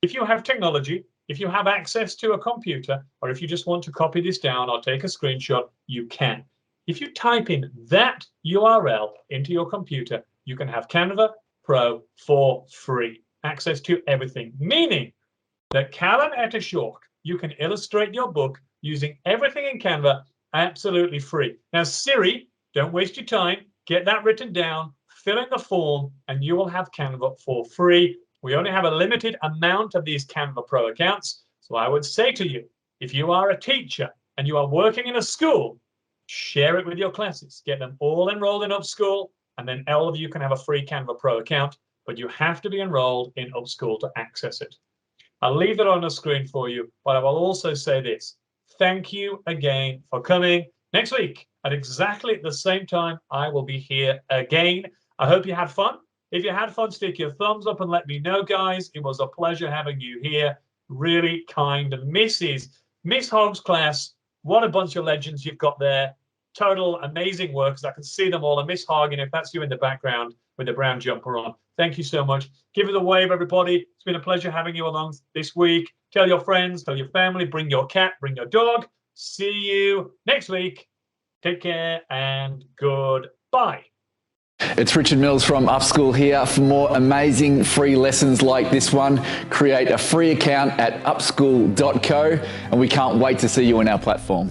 If you have technology, if you have access to a computer, or if you just want to copy this down or take a screenshot, you can. If you type in that URL into your computer, you can have Canva Pro for free. Access to everything, meaning that Callan Ettershawk, you can illustrate your book using everything in Canva absolutely free. Now, Siri, don't waste your time. Get that written down, fill in the form, and you will have Canva for free. We only have a limited amount of these Canva Pro accounts. So I would say to you, if you are a teacher and you are working in a school, share it with your classes. Get them all enrolled in Upschool, and then all of you can have a free Canva Pro account, but you have to be enrolled in Upschool to access it. I'll leave that on the screen for you, but I will also say this. Thank you again for coming. Next week at exactly the same time, I will be here again. I hope you had fun. If you had fun, stick your thumbs up and let me know, guys. It was a pleasure having you here. Really kind. Miss Hogg's class, what a bunch of legends you've got there. Total amazing work, because I can see them all. And Miss Hogg, and if that's you in the background with the brown jumper on, thank you so much. Give it a wave, everybody. It's been a pleasure having you along this week. Tell your friends, tell your family, bring your cat, bring your dog. See you next week. Take care and goodbye. It's Richard Mills from Upschool here. For more amazing free lessons like this one, create a free account at upschool.co, and we can't wait to see you on our platform.